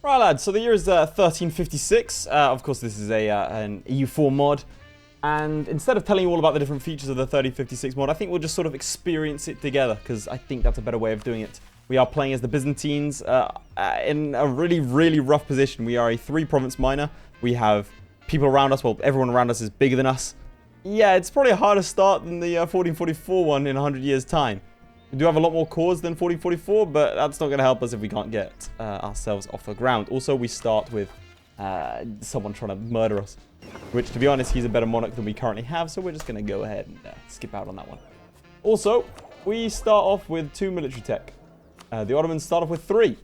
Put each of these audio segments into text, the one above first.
Right, lads, so the year is 1356. Of course, this is an EU4 mod. And instead of telling you all about the different features of the 1356 mod, I think we'll just sort of experience it together, because I think that's a better way of doing it. We are playing as the Byzantines in a really, really rough position. We are a 3-province minor. We have people around us. Well, everyone around us is bigger than us. Yeah, it's probably a harder start than the 1444 one in 100 years' time. We do have a lot more cores than 1444, but that's not going to help us if we can't get ourselves off the ground. Also, we start with someone trying to murder us, which, to be honest, he's a better monarch than we currently have, so we're just going to go ahead and skip out on that one. Also, we start off with 2 military tech. The Ottomans start off with 3.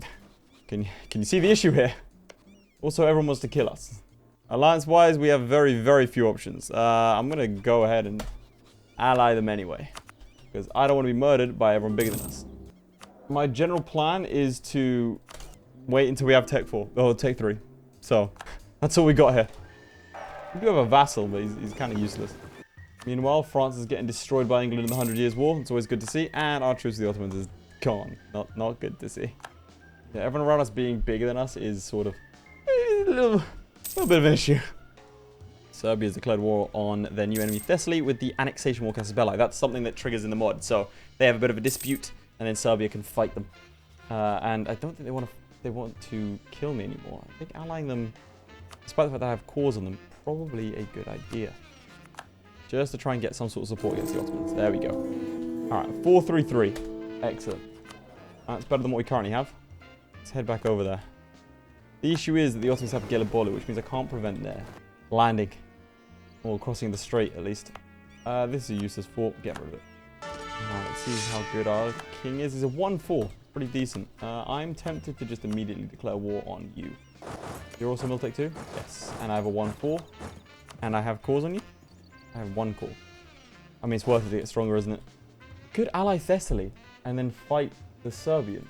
Can you see the issue here? Also, everyone wants to kill us. Alliance-wise, we have very, very few options. I'm going to go ahead and ally them anyway, because I don't want to be murdered by everyone bigger than us. My general plan is to wait until we have Tech 4. Oh, Tech 3. So, that's all we got here. We do have a vassal, but he's kind of useless. Meanwhile, France is getting destroyed by England in the 100 Years' War. It's always good to see. And our truce with the Ottomans is gone. Not good to see. Yeah, everyone around us being bigger than us is sort of a little bit of an issue. Serbia has declared war on their new enemy Thessaly with the annexation war casus belli. That's something that triggers in the mod. So they have a bit of a dispute, and then Serbia can fight them. And I don't think they want to kill me anymore. I think allying them, despite the fact that I have cores on them, probably a good idea. Just to try and get some sort of support against the Ottomans. There we go. All right, 433. Excellent. That's better than what we currently have. Let's head back over there. The issue is that the Ottomans have Gelibolu, which means I can't prevent their landing. Or crossing the strait, at least. This is a useless fort. Get rid of it. Alright, let's see how good our king is. He's a 1-4. Pretty decent. I'm tempted to just immediately declare war on you. You're also Miltech 2? Yes. And I have a 1-4. And I have cores on you? I have 1 core. I mean, it's worth it to get stronger, isn't it? Could ally Thessaly and then fight the Serbians.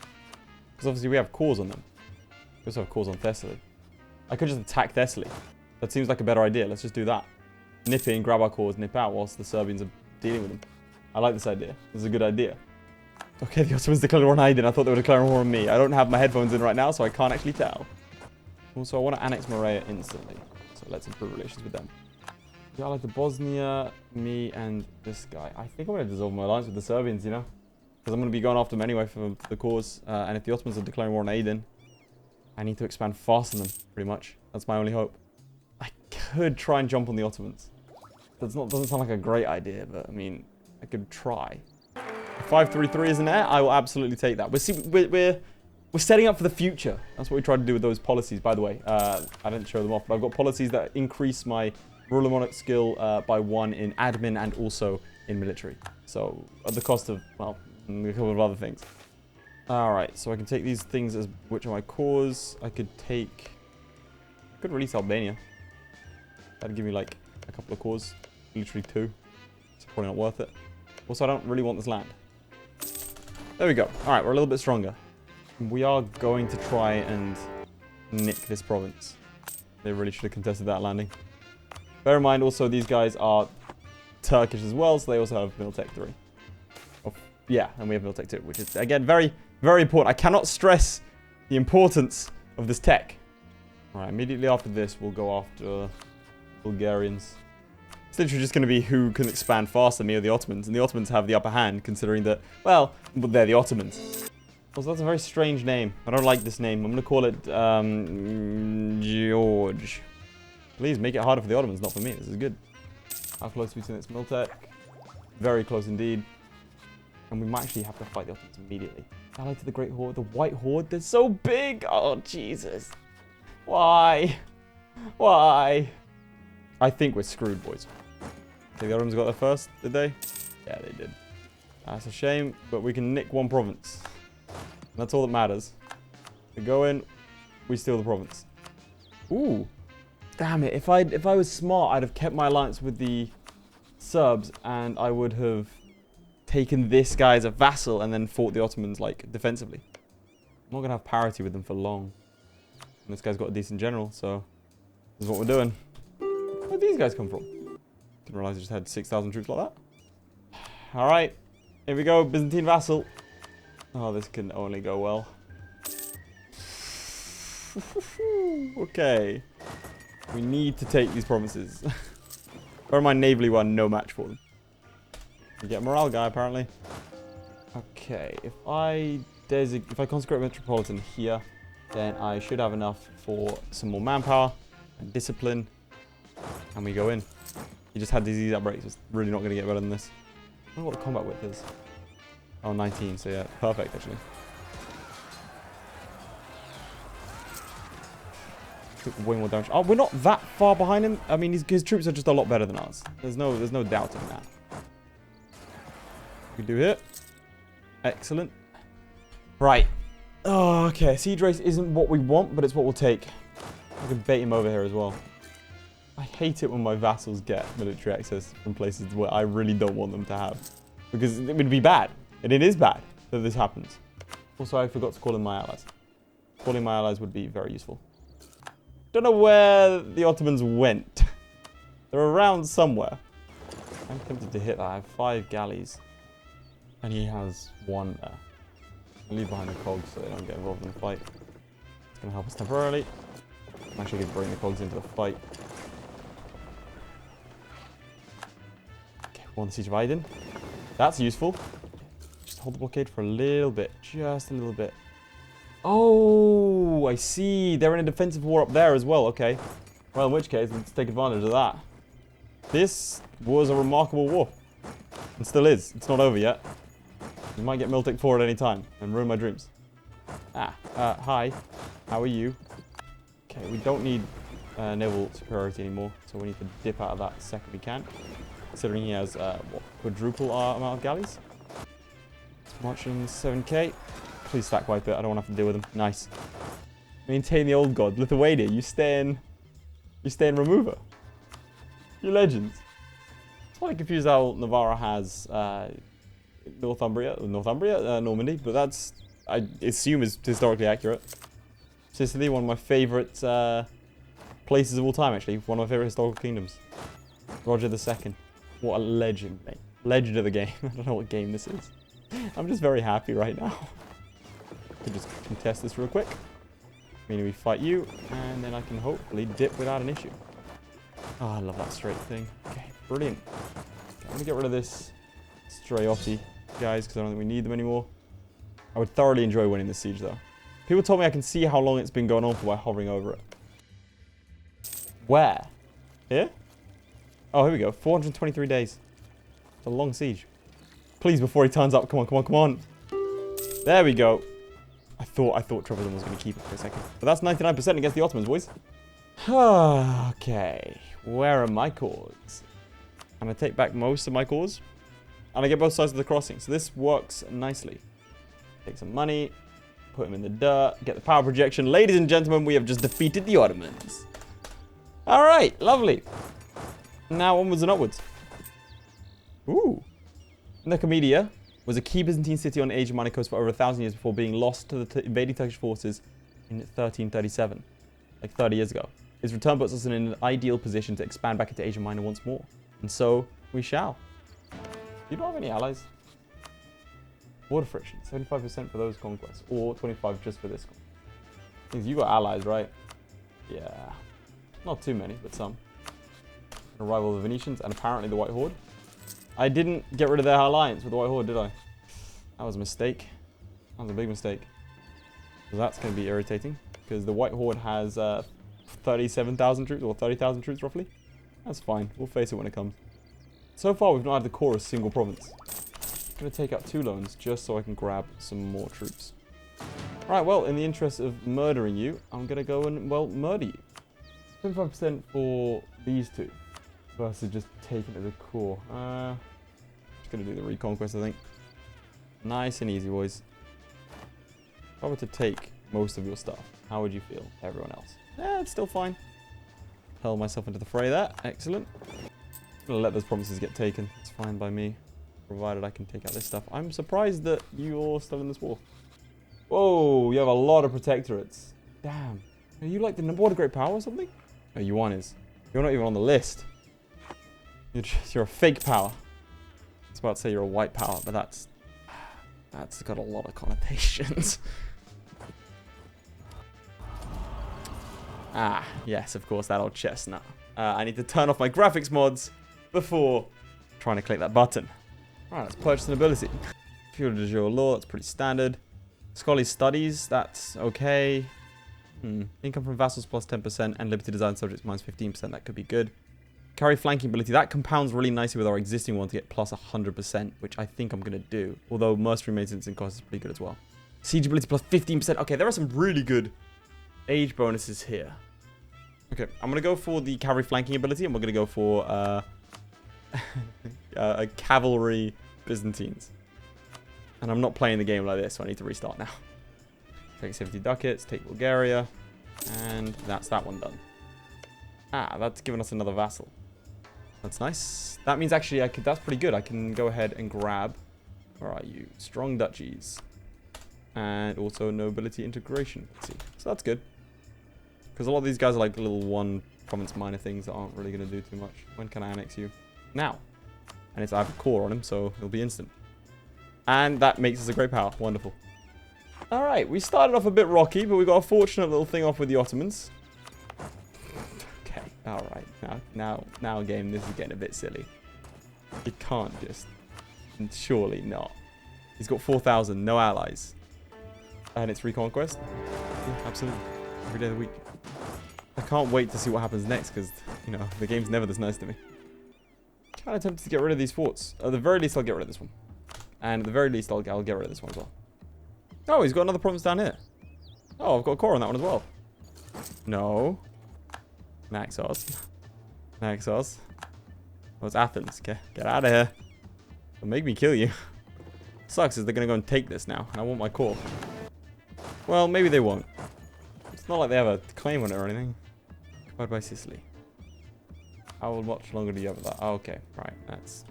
Because obviously we have cores on them. We also have cores on Thessaly. I could just attack Thessaly. That seems like a better idea. Let's just do that. Nip in, grab our cores, nip out whilst the Serbians are dealing with them. I like this idea. This is a good idea. Okay, the Ottomans declared war on Aydin. I thought they were declaring war on me. I don't have my headphones in right now, so I can't actually tell. Also, I want to annex Morea instantly. So let's improve relations with them. Yeah, I like the Bosnia, me, and this guy. I think I'm going to dissolve my alliance with the Serbians, you know? Because I'm going to be going after them anyway for the cause. And if the Ottomans are declaring war on Aydin, I need to expand faster than them, pretty much. That's my only hope. I could try and jump on the Ottomans. Doesn't sound like a great idea, but I mean, I could try. If 533 isn't there, I will absolutely take that. We're setting up for the future. That's what we tried to do with those policies, by the way. I didn't show them off, but I've got policies that increase my ruler monarch skill by 1 in admin and also in military. So at the cost of, well, a couple of other things. Alright, so I can take these things as which are my cores. I could release Albania. That'd give me like a couple of cores. Literally 2. It's probably not worth it. Also, I don't really want this land. There we go. Alright, we're a little bit stronger. We are going to try and nick this province. They really should have contested that landing. Bear in mind also these guys are Turkish as well, so they also have Miltech 3. Oh, yeah, and we have Miltech 2, which is, again, very, very important. I cannot stress the importance of this tech. Alright, immediately after this, we'll go after Bulgarians. It's literally just going to be who can expand faster, me or the Ottomans. And the Ottomans have the upper hand, considering that, well, they're the Ottomans. Also, that's a very strange name. I don't like this name. I'm going to call it George. Please make it harder for the Ottomans, not for me. This is good. How close are we to this Miltech? Very close indeed. And we might actually have to fight the Ottomans immediately. Allied to the Great Horde. The White Horde, they're so big. Oh, Jesus. Why? Why? I think we're screwed, boys. Okay, the Ottomans got there first, did they? Yeah, they did. That's a shame, but we can nick 1 province. And that's all that matters. We go in, we steal the province. Ooh. Damn it. If I was smart, I'd have kept my alliance with the Serbs, and I would have taken this guy as a vassal and then fought the Ottomans, like, defensively. I'm not going to have parity with them for long. And this guy's got a decent general, so this is what we're doing. Where'd these guys come from? Didn't realize I just had 6,000 troops like that. Alright, here we go, Byzantine vassal. Oh, this can only go well. Okay. We need to take these provinces. Bear in mind, navally, we're no match for them. We get a morale guy, apparently. Okay, if I consecrate Metropolitan here, then I should have enough for some more manpower and discipline. And we go in. He just had these ease outbreaks. It's really not going to get better than this. I wonder what the combat width is. Oh, 19. So yeah, perfect, actually. Took way more damage. Oh, we're not that far behind him. I mean, his troops are just a lot better than ours. There's no doubting that. We can do here. Excellent. Right. Oh, okay. Siege race isn't what we want, but it's what we'll take. I can bait him over here as well. I hate it when my vassals get military access from places where I really don't want them to have. Because it would be bad. And it is bad that this happens. Also, I forgot to call in my allies. Calling my allies would be very useful. Don't know where the Ottomans went. They're around somewhere. I'm tempted to hit that. I have 5 galleys. And he has 1 there. I'll leave behind the cogs so they don't get involved in the fight. It's going to help us temporarily. I'm actually going to bring the cogs into the fight. Okay, we're on the siege of Aydin. That's useful. Just hold the blockade for a little bit. Just a little bit. Oh, I see. They're in a defensive war up there as well. Okay. Well, in which case, let's take advantage of that. This was a remarkable war. And still is. It's not over yet. You might get Miltic 4 at any time and ruin my dreams. Hi. How are you? Okay, we don't need naval superiority anymore, so we need to dip out of that the second we can. Considering he has, what, quadruple our amount of galleys. It's marching 7k. Please stack wipe it. I don't want to have to deal with him. Nice. Maintain the old god. Lithuania, you stay in remover. You legends. I'm slightly confused how Navarra has Normandy, but that's, I assume, is historically accurate. Sicily, one of my favorite places of all time, actually. One of my favorite historical kingdoms. Roger II. What a legend, mate. Legend of the game. I don't know what game this is. I'm just very happy right now. I can just contest this real quick. Meaning we fight you, and then I can hopefully dip without an issue. Oh, I love that straight thing. Okay, brilliant. Okay, I'm going to get rid of this Straioti guys, because I don't think we need them anymore. I would thoroughly enjoy winning this siege, though. People told me I can see how long it's been going on for by hovering over it. Where? Here? Oh, here we go. 423 days. It's a long siege. Please, before he turns up. Come on, come on, come on. There we go. I thought Trevisan was going to keep it for a second. But that's 99% against the Ottomans, boys. Okay. Where are my cores? And I take back most of my cores. And I get both sides of the crossing. So this works nicely. Take some money. Put them in the dirt. Get the power projection. Ladies and gentlemen, we have just defeated the Ottomans. Alright, lovely. Now onwards and upwards. Ooh. Nicomedia was a key Byzantine city on the Aegean Minor coast for over 1,000 years before being lost to the invading Turkish forces in 1337. Like 30 years ago. Its return puts us in an ideal position to expand back into Asia Minor once more. And so, we shall. You don't have any allies? Border friction, 75% for those conquests, or 25 just for this one. Means you got allies, right? Yeah. Not too many, but some. Arrival of the Venetians, and apparently the White Horde. I didn't get rid of their alliance with the White Horde, did I? That was a mistake. That was a big mistake. So that's going to be irritating, because the White Horde has 37,000 troops, or 30,000 troops roughly. That's fine. We'll face it when it comes. So far, we've not had the core of a single province. I'm going to take out 2 loans just so I can grab some more troops. Right, well, in the interest of murdering you, I'm going to go and, well, murder you. 25% for these 2 versus just taking it as a core. Just going to do the reconquest, I think. Nice and easy, boys. If I were to take most of your stuff, how would you feel, everyone else? It's still fine. Hurl myself into the fray there. Excellent. I'm going to let those promises get taken. It's fine by me, provided I can take out this stuff. I'm surprised that you're still in this war. Whoa, you have a lot of protectorates. Damn. Are you like the number 1 great power or something? No, Yuan is. You're not even on the list. You're a fake power. I was about to say you're a white power, but that's got a lot of connotations. Ah, yes, of course, that old chestnut. I need to turn off my graphics mods before trying to click that button. Alright, let's purchase an ability. Feudal de jure law, that's pretty standard. Scholarly studies, that's okay. Income from vassals plus 10% and limited design subjects minus 15%, that could be good. Carry flanking ability, that compounds really nicely with our existing one to get plus 100%, which I think I'm going to do. Although mercenary maintenance and cost is pretty good as well. Siege ability plus 15%. Okay, there are some really good age bonuses here. Okay, I'm going to go for the cavalry flanking ability, and we're going to go for a cavalry Byzantines. And I'm not playing the game like this, so I need to restart now. Take 70 ducats, take Bulgaria, and that's that one done. Ah, that's given us another vassal. That's nice. That means actually I could. That's pretty good. I can go ahead and grab. Where are you? Strong duchies. And also nobility integration. Let's see. So that's good. Because a lot of these guys are like little one province minor things that aren't really going to do too much. When can I annex you? Now. And it's I have a core on him, so it'll be instant. And that makes us a great power. Wonderful. Alright, we started off a bit rocky, but we got a fortunate little thing off with the Ottomans. Okay, alright. Now game, this is getting a bit silly. You can't just... Surely not. He's got 4,000, no allies. And it's Reconquest? Yeah, absolutely. Every day of the week. I can't wait to see what happens next, because, you know, the game's never this nice to me. Kind of tempted to get rid of these forts. At the very least, I'll get rid of this one. And at the very least, I'll get rid of this one as well. Oh, he's got another province down here. Oh, I've got a core on that one as well. No. Naxos. Naxos. Oh, it's Athens. Okay, get out of here. Don't make me kill you. Sucks is they're going to go and take this now. And I want my core. Well, maybe they won't. It's not like they have a claim on it or anything. Occupied by Sicily. How much longer do you have that? Oh, okay, right. That's...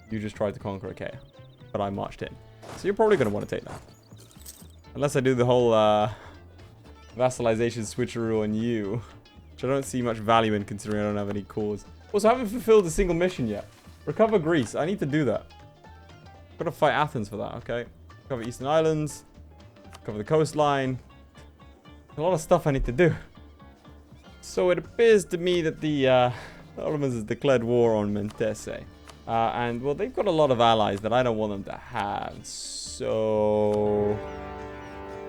You just tried to conquer Achaia. But I marched in. So you're probably going to want to take that. Unless I do the whole vassalization switcheroo on you. Which I don't see much value in considering I don't have any cores. Also, I haven't fulfilled a single mission yet. Recover Greece. I need to do that. Got to fight Athens for that, okay? Cover Eastern Islands. Cover the coastline. A lot of stuff I need to do. So it appears to me that the Ottomans has declared war on Mentese. And, well, they've got a lot of allies that I don't want them to have. So...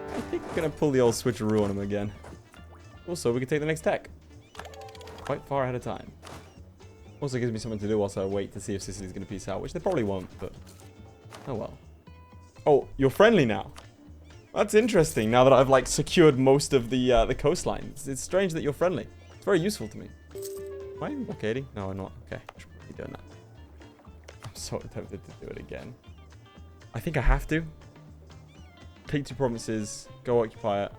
I think we're going to pull the old switcheroo on them again. Also, we can take the next tech. Quite far ahead of time. Also gives me something to do whilst I wait to see if Sicily's going to peace out, which they probably won't, but... Oh, well. Oh, you're friendly now. That's interesting, now that I've, like, secured most of the coastline. It's strange that you're friendly. It's very useful to me. Am I blockading? No, I'm not. Okay, I should be doing that. I'm so tempted to do it again. I think I have to. Take 2 provinces, go occupy it,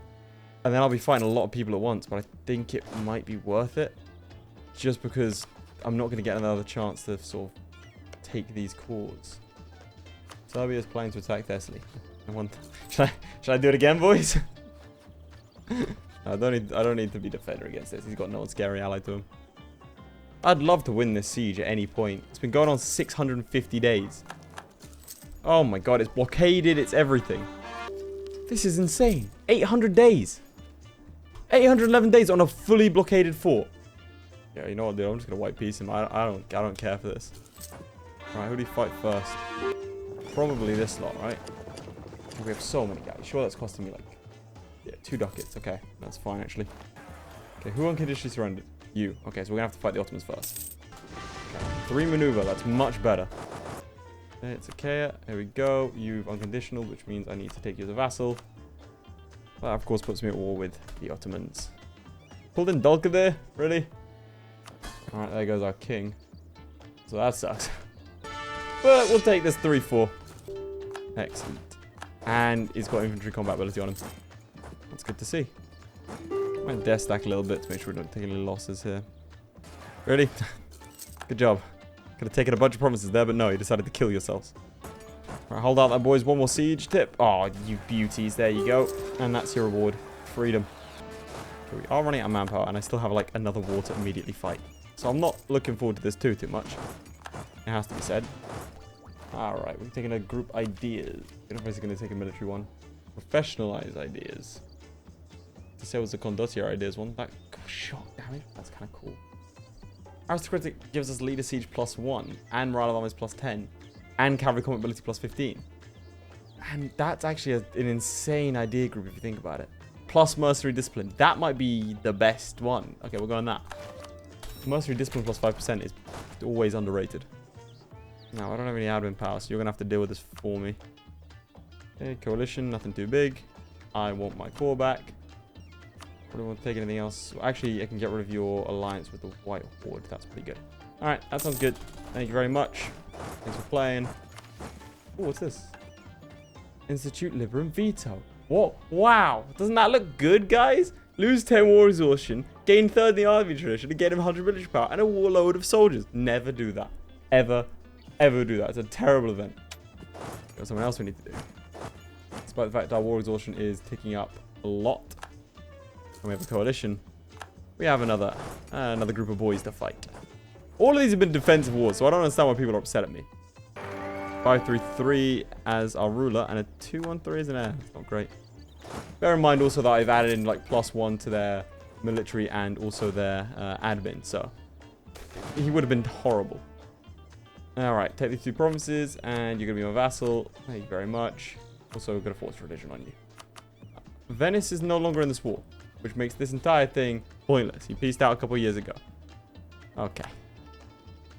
and then I'll be fighting a lot of people at once, but I think it might be worth it. Just because I'm not going to get another chance to sort of take these cores. Serbia's planning to attack Thessaly. Should I do it again, boys? I don't need to be defender against this. He's got no scary ally to him. I'd love to win this siege at any point. It's been going on 650 days. Oh my god, it's blockaded, it's everything. This is insane. 800 days. 811 days on a fully blockaded fort. Yeah, you know what, dude? I'm just gonna white piece him. I don't care for this. Alright, who do you fight first? Probably this lot, right? We have so many guys. Sure, that's costing me like... Yeah, 2 ducats. Okay, that's fine, actually. Okay, who unconditionally surrendered? You. Okay, so we're gonna have to fight the Ottomans first. Okay, 3 maneuver. That's much better. Okay, it's Achaia. Here we go. You've unconditional, which means I need to take you as a vassal. That, of course, puts me at war with the Ottomans. Pulled in Dolka there? Really? Alright, there goes our king. So that sucks. But we'll take this 3-4. Excellent. And he's got infantry combat ability on him. That's good to see. I'm going to death stack a little bit to make sure we don't take any losses here. Really? Good job. Could have taken a bunch of provinces there, but no, you decided to kill yourselves. Alright, hold out that, boys. One more siege tip. Oh, you beauties. There you go. And that's your reward. Freedom. Okay, we are running out of manpower, and I still have, like, another war to immediately fight. So I'm not looking forward to this too much. It has to be said. Alright, we're taking a group ideas. We're basically going to take a military one. Professionalize ideas. to say it was a condottiere ideas one. That shot damage. That's kind of cool. Aristocratic gives us leader siege +1 and morale of armies +10 and cavalry combat ability +15. And that's actually an insane idea group if you think about it. Plus mercenary discipline. That might be the best one. Okay, we'll go on that. Mercenary discipline +5% is always underrated. Now, I don't have any admin power, so you're going to have to deal with this for me. Okay, coalition, nothing too big. I want my core back. Probably won't take anything else. Well, actually, I can get rid of your alliance with the White Horde. That's pretty good. Alright, that sounds good. Thank you very much. Thanks for playing. Oh, what's this? Institute Liberum Veto. What? Wow. Doesn't that look good, guys? Lose 10 war exhaustion, gain 3rd in the army tradition, and gain 100 military power, and a warload of soldiers. Never do that. Ever do that. It's a terrible event. Got something else we need to do. Despite the fact that our war exhaustion is ticking up a lot. And we have a coalition. We have another group of boys to fight. All of these have been defensive wars, so I don't understand why people are upset at me. 533 as our ruler, and a 213 as an heir. That's not great. Bear in mind also that I've added in like +1 to their military and also their admin, so he would have been horrible. Alright, take these 2 provinces, and you're going to be my vassal. Thank you very much. Also, we've got a force religion on you. Venice is no longer in this war, which makes this entire thing pointless. He peaced out a couple of years ago. Okay.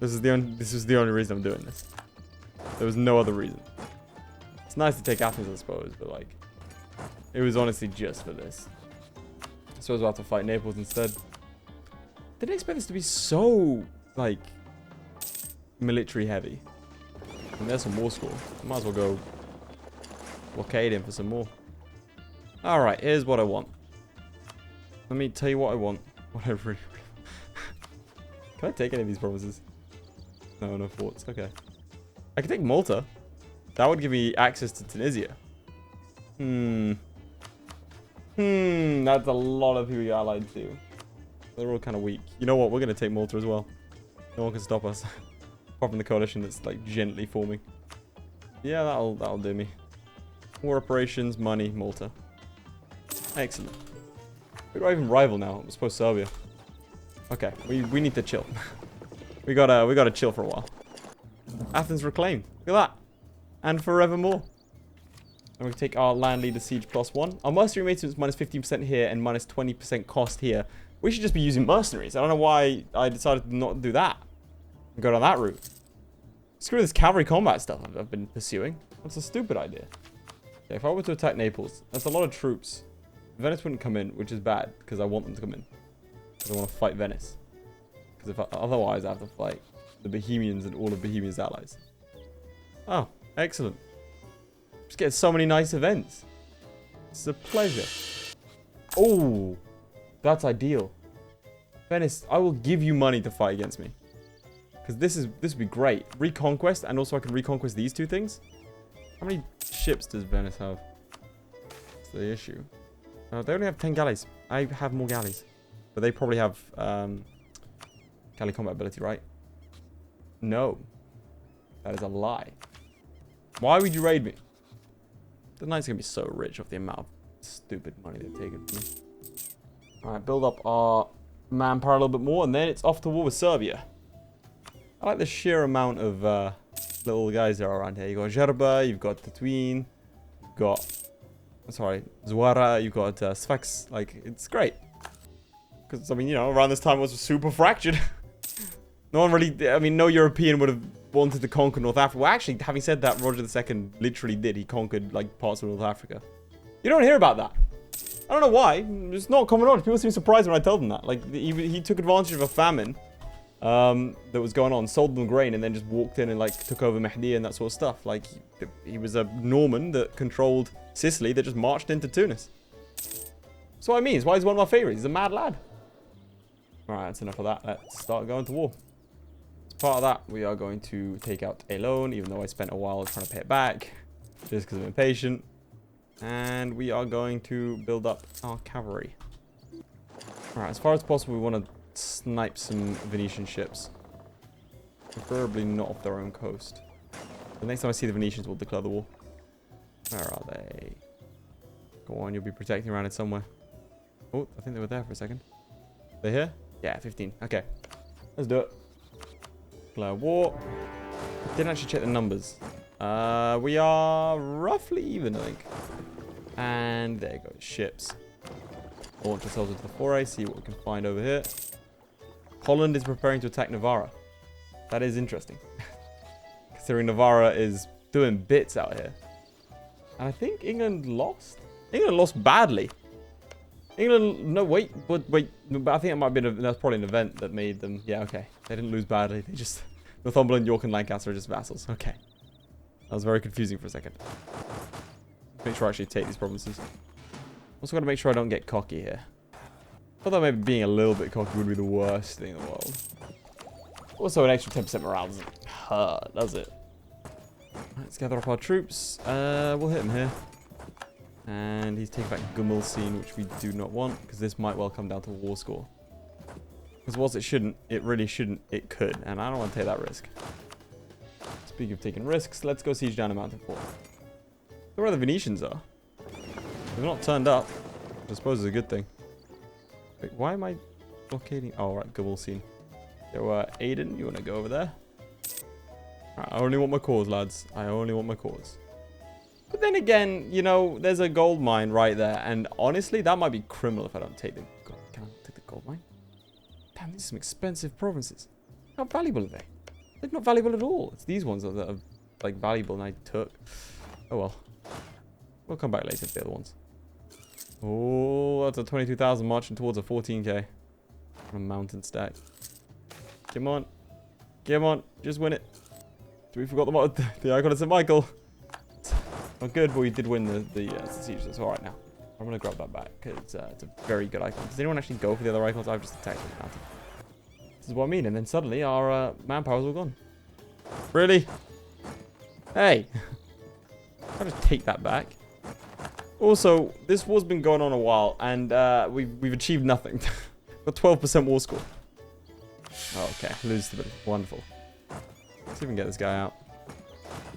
This is the only reason I'm doing this. There was no other reason. It's nice to take Athens, I suppose, but like, it was honestly just for this. I suppose we'll have to fight Naples instead. Didn't expect this to be so, like, military heavy. And there's some more score. Might as well go blockade him for some more. Alright, here's what I want. Let me tell you what I want. What I really Can I take any of these provinces? No, no forts. Okay. I can take Malta. That would give me access to Tunisia. That's a lot of people you're allied to. They're all kind of weak. You know what? We're going to take Malta as well. No one can stop us. Apart from the coalition that's like gently forming. Yeah, that'll do me. War operations, money, Malta. Excellent. Who do I even rival now? I suppose Serbia. Okay, we need to chill. we gotta chill for a while. Athens reclaimed. Look at that. And forevermore. And we take our land leader siege +1. Our mercenary maintenance minus 15% here and minus 20% cost here. We should just be using mercenaries. I don't know why I decided to not do that. And go down that route. Screw this cavalry combat stuff I've been pursuing. That's a stupid idea. Okay, if I were to attack Naples, that's a lot of troops. Venice wouldn't come in, which is bad, because I want them to come in. Because I want to fight Venice. Because otherwise I have to fight the Bohemians and all of Bohemia's allies. Oh, excellent. Just getting so many nice events. It's a pleasure. Oh, that's ideal. Venice, I will give you money to fight against me. Because this would be great. Reconquest, and also I can reconquest these 2 things. How many ships does Venice have? That's the issue. They only have 10 galleys. I have more galleys. But they probably have galley combat ability, right? No. That is a lie. Why would you raid me? The knights are going to be so rich off the amount of stupid money they've taken from me. Alright, build up our manpower a little bit more, and then it's off to war with Serbia. I like the sheer amount of little guys that are around here. You've got Zerba, you've got Tatooine, you've got... Sorry, Zuara, you've got Sfax. Like, it's great. Because, I mean, you know, around this time it was super fractured. No one really... I mean, no European would have wanted to conquer North Africa. Well, actually, having said that, Roger II literally did. He conquered, like, parts of North Africa. You don't hear about that. I don't know why. It's not common knowledge. People seem surprised when I tell them that. Like, he took advantage of a famine that was going on, sold them grain, and then just walked in and, like, took over Mehdi and that sort of stuff. Like, he was a Norman that controlled Sicily that just marched into Tunis. That's what I mean. It's why he's one of my favorites. He's a mad lad. Alright, that's enough of that. Let's start going to war. As part of that, we are going to take out a loan, even though I spent a while trying to pay it back, just because I'm impatient. And we are going to build up our cavalry. Alright, as far as possible, we want to snipe some Venetian ships. Preferably not off their own coast. The next time I see the Venetians, we'll declare the war. Where are they? Go on, you'll be protecting around it somewhere. Oh, I think they were there for a second. They're here? Yeah, 15. Okay. Let's do it. Declare war. Didn't actually check the numbers. We are roughly even, I think. And there you go. Ships. Launch ourselves into the foray. See what we can find over here. Holland is preparing to attack Navarra. That is interesting. Considering Navarra is doing bits out here. And I think England lost. England lost badly. England, no, wait, but I think it might be, that's probably an event that made them, yeah, okay. They didn't lose badly, they just, Northumberland, York, and Lancaster are just vassals, okay. That was very confusing for a second. Make sure I actually take these provinces. Also got to make sure I don't get cocky here. Although maybe being a little bit cocky would be the worst thing in the world. Also, an extra 10% morale doesn't hurt, does it? Let's gather up our troops. We'll hit him here. And he's taking back Gumelsine, which we do not want, because this might well come down to war score. Because whilst it shouldn't, it really shouldn't, it could. And I don't want to take that risk. Speaking of taking risks, let's go siege down a mountain fort. Look where the Venetians are. They've not turned up, which I suppose is a good thing. Wait, why am I blockading? Oh, right, Gumelsine. So, Aiden, you want to go over there? Right, I only want my cause, lads. I only want my cause. But then again, you know, there's a gold mine right there. And honestly, that might be criminal if I don't take the... God, can I take the gold mine? Damn, these are some expensive provinces. How valuable are they? They're not valuable at all. It's these ones that are, like, valuable and I took. Oh, well. We'll come back later to the other ones. Oh, that's a 22,000 marching towards a 14k. On a mountain stack. Come on. Come on. Just win it. We forgot the icon of St. Michael. Not good, but we did win the siege. That's alright now. I'm going to grab that back because it's a very good icon. Does anyone actually go for the other icons? I've just attacked the mountain. This is what I mean. And then suddenly our manpower's all gone. Really? Hey. I'll just take that back. Also, this war's been going on a while, and we've achieved nothing. Got 12% war score. Oh, okay, lose stability. Wonderful. Let's see if we can get this guy out.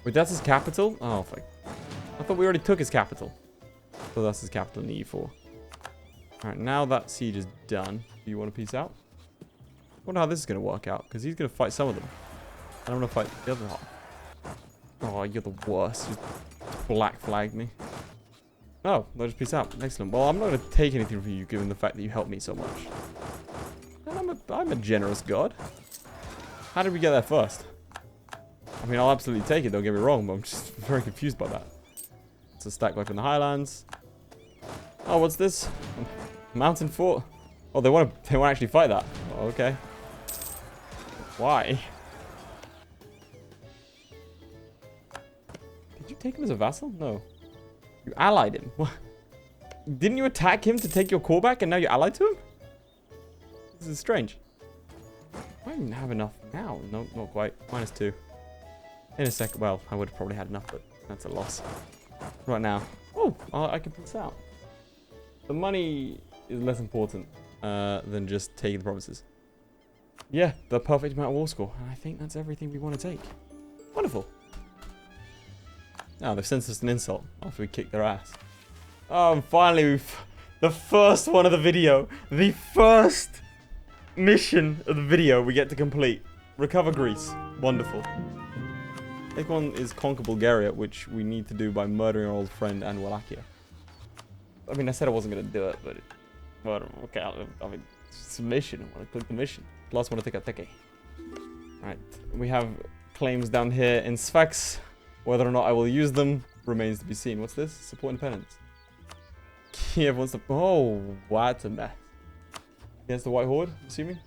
Wait, that's his capital? Oh, fuck. I thought we already took his capital. So that's his capital in the EU4. Alright, now that siege is done. Do you want to peace out? I wonder how this is going to work out, because he's going to fight some of them. And I'm going to fight the other half. Oh, you're the worst. You black flagged me. Oh, they'll just peace out. Excellent. Well, I'm not going to take anything from you, given the fact that you helped me so much. And I'm a generous god. How did we get there first? I mean, I'll absolutely take it, don't get me wrong, but I'm just very confused by that. It's a stack like in the Highlands. Oh, what's this? Mountain fort? Oh, they want to actually fight that. Oh, okay. Why? Did you take him as a vassal? No. You allied him. What? Didn't you attack him to take your core back and now you're allied to him? This is strange. I don't even have enough now. No, not quite. -2. In a sec. Well, I would have probably had enough, but that's a loss. Right now. Oh, I can put this out. The money is less important than just taking the provinces. Yeah, the perfect amount of war score. And I think that's everything we want to take. Wonderful. Now, they've sent us an insult after we kicked their ass. Oh, and finally, the first one of the video. The first mission of the video we get to complete. Recover Greece. Wonderful. Next one is conquer Bulgaria, which we need to do by murdering our old friend and Wallachia. I mean, I said I wasn't going to do it, but okay, I mean, it's a mission. I want to click the mission. Plus, I want to take a teke. Alright, we have claims down here in Sfax. Whether or not I will use them remains to be seen. What's this? Support independence. Kiev wants to... Oh, what a mess. Against the White Horde, assuming?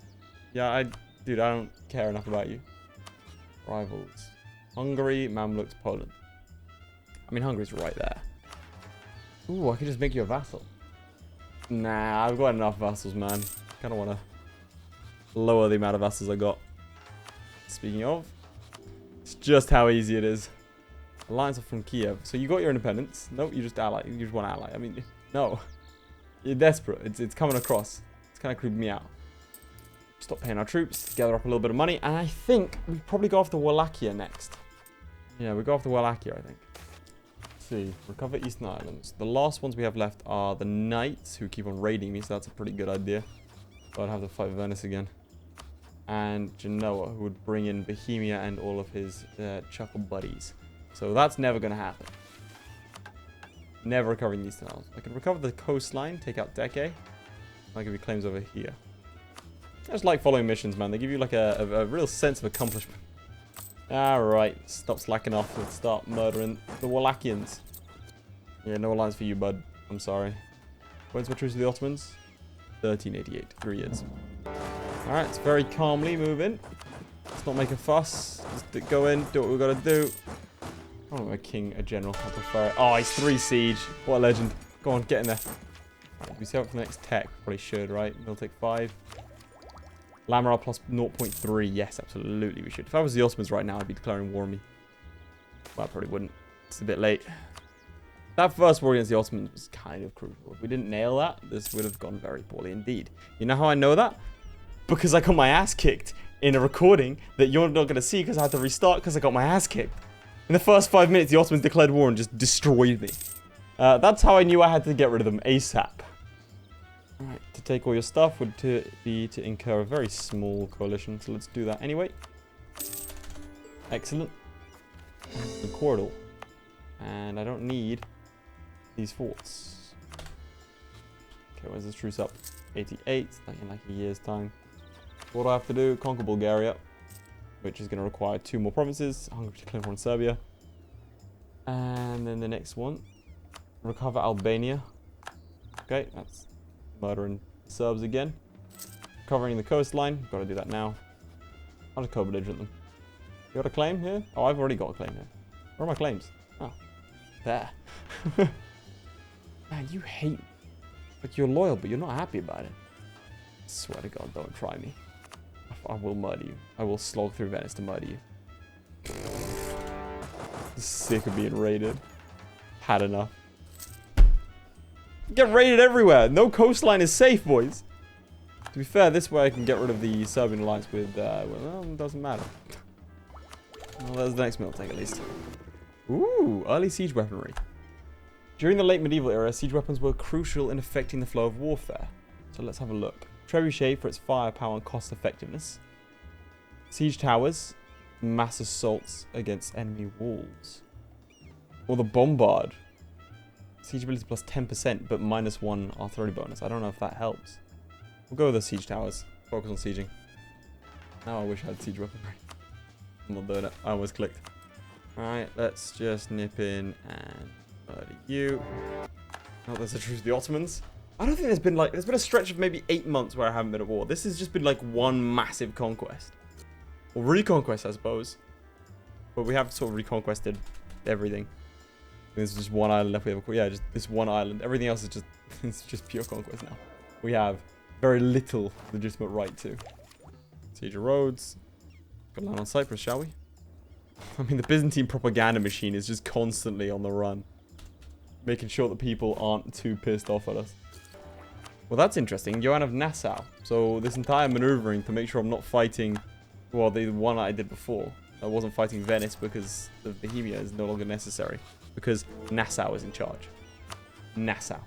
Yeah, dude, I don't care enough about you. Rivals. Hungary, Mamluks, Poland. I mean, Hungary's right there. Ooh, I could just make you a vassal. Nah, I've got enough vassals, man. Kind of want to lower the amount of vassals I got. Speaking of, it's just how easy it is. Alliance from Kiev. So you got your independence. Nope, you just ally. You just want ally. I mean, no. You're desperate. It's coming across. It's kind of creeping me out. Stop paying our troops. Gather up a little bit of money. And I think we probably go after Wallachia next. Yeah, we go after Wallachia, I think. see. Recover Eastern Islands. The last ones we have left are the Knights, who keep on raiding me, so that's a pretty good idea. But I'd have to fight Venice again. And Genoa, who would bring in Bohemia and all of his chuckle buddies. So that's never going to happen. Never recovering the Eastern Isles. I can recover the coastline, take out Decay. I'll give you claims over here. I just like following missions, man. They give you like a real sense of accomplishment. Alright, stop slacking off and start murdering the Wallachians. Yeah, no alliance for you, bud. I'm sorry. When's my truce with the Ottomans? 1388. 3 years. Alright, let's very calmly move in. Let's not make a fuss. Just go in, do what we've got to do. I don't know, a king, a general. I prefer it. Oh, he's 3 siege. What a legend. Go on, get in there. Right, we set up for the next tech. Probably should, right? We'll take 5. Damerell plus 0.3. Yes, absolutely we should. If I was the Ottomans right now, I'd be declaring war on me. Well, I probably wouldn't. It's a bit late. That first war against the Ottomans was kind of crucial. If we didn't nail that, this would have gone very poorly indeed. You know how I know that? Because I got my ass kicked in a recording that you're not going to see because I had to restart because I got my ass kicked. In the first 5 minutes, the Ottomans declared war and just destroyed me. That's how I knew I had to get rid of them ASAP. Alright, to take all your stuff would be to incur a very small coalition, so let's do that anyway. Excellent. The corridor. And I don't need these forts. Okay, when's this truce up? 88, like in like a year's time. What do I have to do? Conquer Bulgaria, which is going to require 2 more provinces. Hungary to claim on Serbia. And then the next one. Recover Albania. Okay, that's murdering Serbs again. Covering the coastline. Got to do that now. I'll just co-belligerent them. You got a claim here? Oh, I've already got a claim here. Where are my claims? Oh, there. Man, you hate me. Like, you're loyal, but you're not happy about it. I swear to God, don't try me. I will murder you. I will slog through Venice to murder you. Sick of being raided. Had enough. Get raided everywhere. No coastline is safe, boys. To be fair, this way I can get rid of the Serbian alliance with, well, it doesn't matter. Well, there's the next meal tank at least. Ooh, early siege weaponry. During the late medieval era, siege weapons were crucial in affecting the flow of warfare. So let's have a look. Trebuchet for its firepower and cost effectiveness. Siege towers, mass assaults against enemy walls. Or the bombard. Siege ability plus 10%, but -1 artillery bonus. I don't know if that helps. We'll go with the siege towers. Focus on sieging. Now I wish I had siege weaponry. I'm not doing it. I almost clicked. Alright, let's just nip in and murder you. Oh, there's a truce with the Ottomans. I don't think there's been a stretch of maybe 8 months where I haven't been at war. This has just been like one massive conquest. Or reconquest, I suppose. But we have sort of reconquested everything. There's just one island left. We have, yeah, just this one island. Everything else is just it's just pure conquest now. We have very little legitimate right to. Siege of Rhodes. Go land on Cyprus, shall we? I mean, the Byzantine propaganda machine is just constantly on the run. Making sure that people aren't too pissed off at us. Well, that's interesting. Joanne of Nassau. So this entire maneuvering to make sure I'm not fighting, well, the one I did before. I wasn't fighting Venice because the Bohemia is no longer necessary. Because Nassau is in charge. Nassau.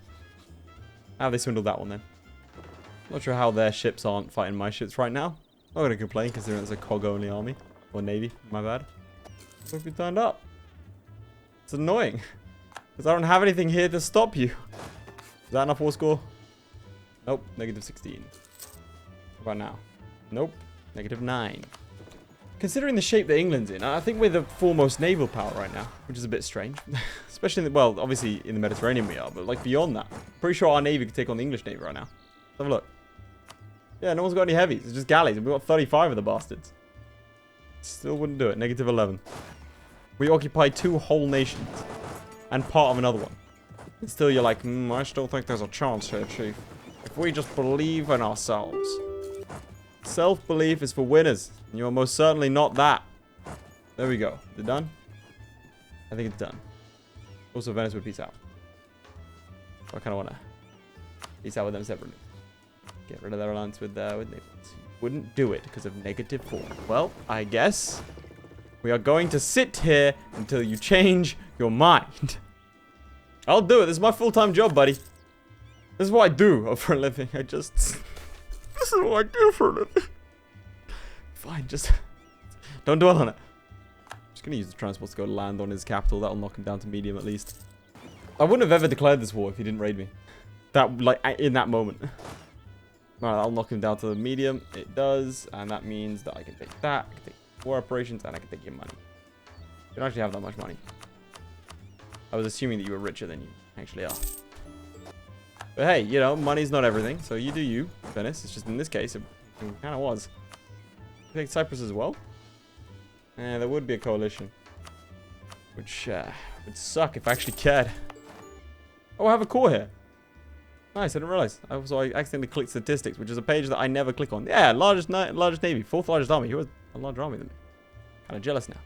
How have they swindled that one then? Not sure how their ships aren't fighting my ships right now. Not going to complain considering it's a cog-only army. Or navy, my bad. What have you turned up? It's annoying. Because I don't have anything here to stop you. Is that enough war score? Nope, -16. What about now? Nope, -9. Considering the shape that England's in, I think we're the foremost naval power right now, which is a bit strange. Especially, in the, well, obviously in the Mediterranean we are, but like beyond that. Pretty sure our navy could take on the English navy right now. Let's have a look. Yeah, no one's got any heavies. It's just galleys, and we've got 35 of the bastards. Still wouldn't do it. -11. We occupy 2 whole nations. And part of another one. And still you're like, I still think there's a chance here, Chief. If we just believe in ourselves. Self-belief is for winners. And you're most certainly not that. There we go. Is it done? I think it's done. Also, Venice would peace out. So I kind of want to peace out with them separately. Get rid of their alliance with Naples. Wouldn't do it because of -4. Well, I guess we are going to sit here until you change your mind. I'll do it. This is my full-time job, buddy. This is what I do for a living. This is what I do for a living. Fine, just don't dwell on it. I'm just gonna use the transport to go land on his capital. That'll knock him down to medium at least. I wouldn't have ever declared this war if he didn't raid me. Like, in that moment. Alright, I'll knock him down to the medium. It does, and that means that I can take that, I can take war operations, and I can take your money. You don't actually have that much money. I was assuming that you were richer than you actually are. But hey, you know, money's not everything, so you do you, Venice. It's just in this case, it kind of was. I think Cyprus as well. Yeah, there would be a coalition. Which would suck if I actually cared. Oh, I have a core here. Nice, I didn't realize. So I accidentally clicked statistics, which is a page that I never click on. Yeah, largest navy, 4th largest army. You have a larger army than me. Kind of jealous now.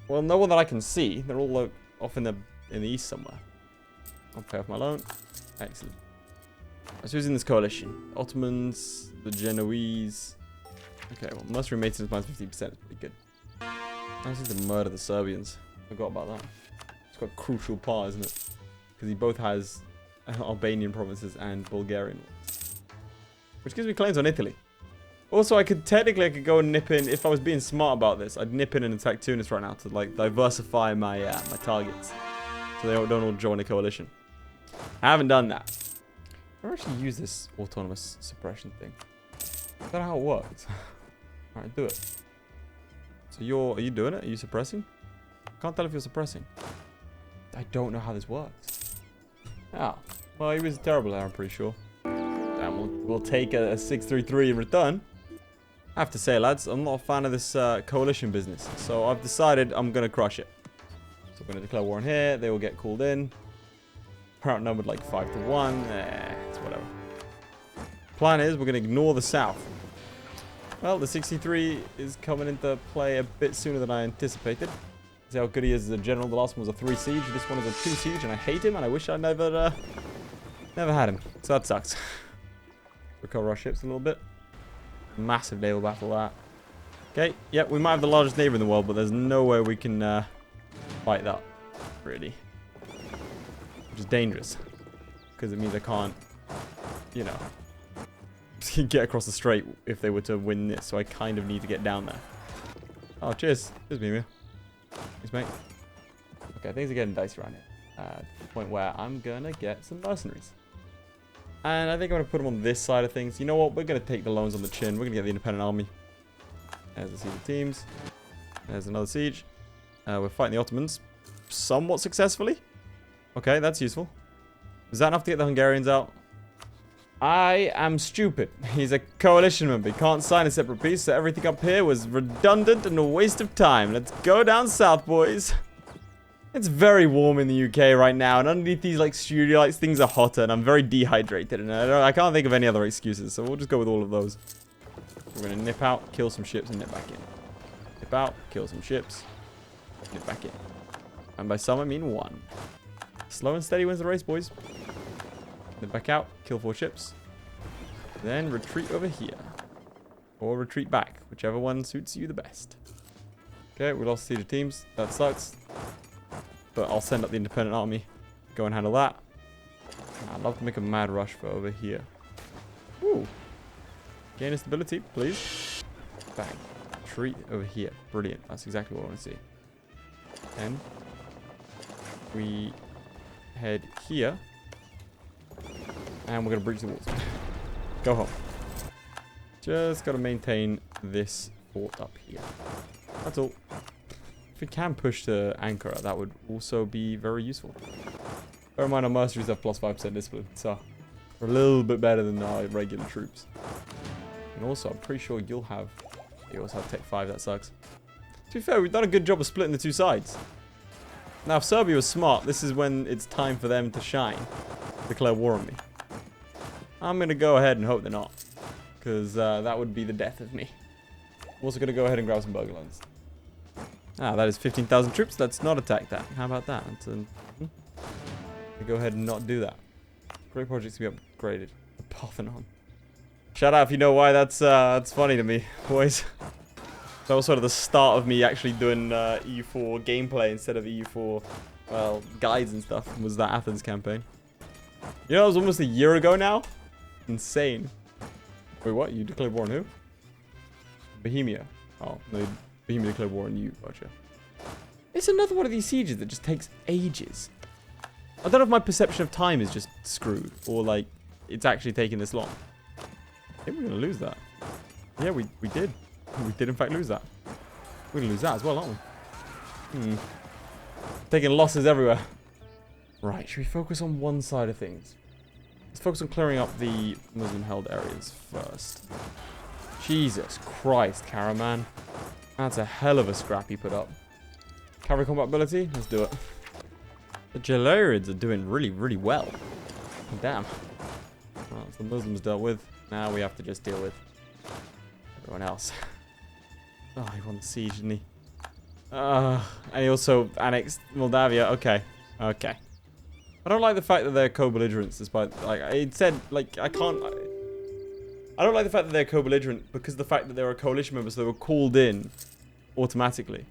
Well, no one that I can see. They're all off in the east somewhere. I'll pay off my loan. Excellent. So who's in this coalition? Ottomans, the Genoese. Okay, well, mercenary maintenance minus 15% is pretty good. I just need to murder the Serbians. Forgot about that. It's quite a crucial part, isn't it? Because he both has Albanian provinces and Bulgarian ones. Which gives me claims on Italy. Also, I could go and nip in, if I was being smart about this, I'd nip in and attack Tunis right now to like diversify my my targets. So they don't all join a coalition. I haven't done that. I don't actually use this autonomous suppression thing. Is that how it works? Alright, do it. So are you doing it? Are you suppressing? I can't tell if you're suppressing. I don't know how this works. Oh. Well, he was terrible there, I'm pretty sure. Damn, we'll take a 633 in return. I have to say, lads, I'm not a fan of this coalition business. So I've decided I'm going to crush it. So I'm going to declare war on here. They will get called in. We're outnumbered like 5-1. It's whatever. Plan is we're going to ignore the south. Well, the 63 is coming into play a bit sooner than I anticipated. See how good he is as a general. The last one was a 3 siege. This one is a 2 siege, and I hate him, and I wish I never had him. So that sucks. Recover our ships a little bit. Massive naval battle, that. Okay, yep, we might have the largest neighbor in the world, but there's no way we can fight that, really. Which is dangerous. Because it means I can't, you know, get across the strait if they were to win this. So I kind of need to get down there. Oh, cheers. Cheers, Mimir. Thanks, mate. Okay, things are getting dicey around here. To the point where I'm going to get some mercenaries. And I think I'm going to put them on this side of things. You know what? We're going to take the loans on the chin. We're going to get the independent army. There's the siege of teams. There's another siege. We're fighting the Ottomans somewhat successfully. Okay, that's useful. Is that enough to get the Hungarians out? I am stupid. He's a coalition member. He can't sign a separate peace, so everything up here was redundant and a waste of time. Let's go down south, boys. It's very warm in the UK right now, and underneath these like studio lights, things are hotter, and I'm very dehydrated, and I can't think of any other excuses, so we'll just go with all of those. We're going to nip out, kill some ships, and nip back in. Nip out, kill some ships, nip back in. And by some, I mean one. Slow and steady wins the race, boys. Nip back out, kill 4 ships. Then retreat over here. Or retreat back, whichever one suits you the best. Okay, we lost siege of teams. That sucks. But I'll send up the independent army. Go and handle that. I'd love to make a mad rush for over here. Ooh. Gain stability, please. Bang. Retreat over here. Brilliant. That's exactly what I want to see. And we head here. And we're going to breach the walls. Go home. Just got to maintain this fort up here. That's all. If we can push to Ankara, that would also be very useful. Bear in mind, our mercenaries have plus 5% discipline, so we're a little bit better than our regular troops. And also, I'm pretty sure you also have Tech 5, that sucks. To be fair, we've done a good job of splitting the two sides. Now, if Serbia was smart, this is when it's time for them to shine. Declare war on me. I'm going to go ahead and hope they're not. Because that would be the death of me. I'm also going to go ahead and grab some Burgerlands. Ah, that is 15,000 troops. Let's not attack that. How about that? Go ahead and not do that. Great projects to be upgraded. The Parthenon. Shout out if you know why that's funny to me, boys. That was sort of the start of me actually doing EU4 gameplay instead of EU4 well, guides and stuff was that Athens campaign. You know, it was almost a year ago now. Insane. Wait, what? You declared war on who? Bohemia. Oh, no, Bohemia declared war on you. Gotcha. It's another one of these sieges that just takes ages. I don't know if my perception of time is just screwed, or like, it's actually taking this long. I think we're going to lose that. Yeah, we did. We did in fact lose that. We're going to lose that as well, aren't we? Taking losses everywhere. Right, should we focus on one side of things? Let's focus on clearing up the Muslim-held areas first. Jesus Christ, Caraman. That's a hell of a scrap you put up. Cavalry combat ability? Let's do it. The Jalarids are doing really, really well. Damn. Well, it's the Muslims dealt with. Now we have to just deal with everyone else. Oh, he won the siege, didn't he? And he also annexed Moldavia. Okay. Okay. I don't like the fact that they're co-belligerents, despite, like, it said, like, I don't like the fact that they're co-belligerent because of the fact that they're a coalition member, so they were called in automatically.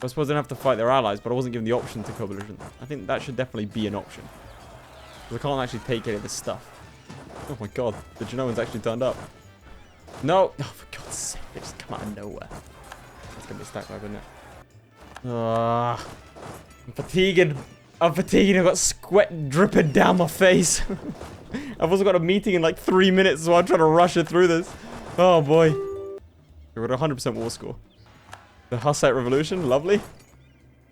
I suppose they don't have to fight their allies, but I wasn't given the option to co-belligerent. I think that should definitely be an option. Because I can't actually take any of this stuff. Oh my god, the Genoans actually turned up. No! Oh, for God's sake, they just come out of nowhere. That's gonna be a stack wipe, isn't it? I'm fatiguing. I'm fatiguing. I've got sweat dripping down my face. I've also got a meeting in like 3 minutes, so I'm trying to rush it through this. Oh boy. We're at 100% war score. The Hussite Revolution, lovely.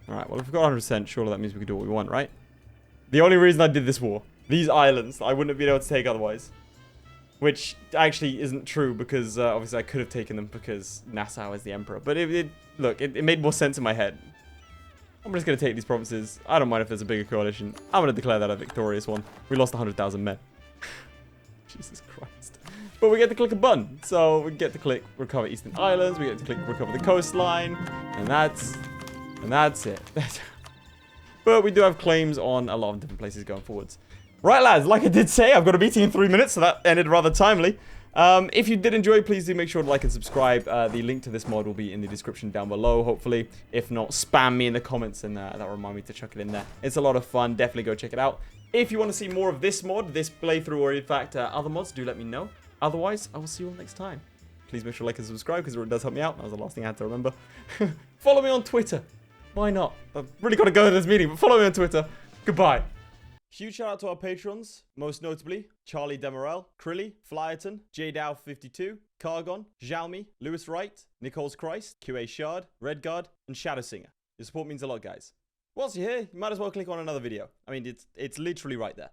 Alright, well if we've got 100%, surely that means we can do what we want, right? The only reason I did this war, these islands, I wouldn't have been able to take otherwise. Which actually isn't true because obviously I could have taken them because Nassau is the emperor. But look, it made more sense in my head. I'm just going to take these provinces. I don't mind if there's a bigger coalition. I'm going to declare that a victorious one. We lost 100,000 men. Jesus Christ. But we get to click a button. So we get to click recover Eastern Islands. We get to click recover the coastline. And that's it. But we do have claims on a lot of different places going forwards. Right, lads, like I did say, I've got a meeting in 3 minutes, so that ended rather timely. If you did enjoy, please do make sure to like and subscribe. The link to this mod will be in the description down below, hopefully. If not, spam me in the comments, and that'll remind me to chuck it in there. It's a lot of fun. Definitely go check it out. If you want to see more of this mod, this playthrough, or in fact other mods, do let me know. Otherwise, I will see you all next time. Please make sure to like and subscribe, because it really does help me out. That was the last thing I had to remember. Follow me on Twitter. Why not? I've really got to go to this meeting, but follow me on Twitter. Goodbye. Huge shout out to our patrons, most notably Charlie Damerell, Crilly, Flyerton, JDow52, Kargon, Sjalmi, Lewis Wright, Nicole's Christ, QA Shard, Redguard, and ShadowSinger. Your support means a lot, guys. Whilst you're here, you might as well click on another video. I mean, it's literally right there.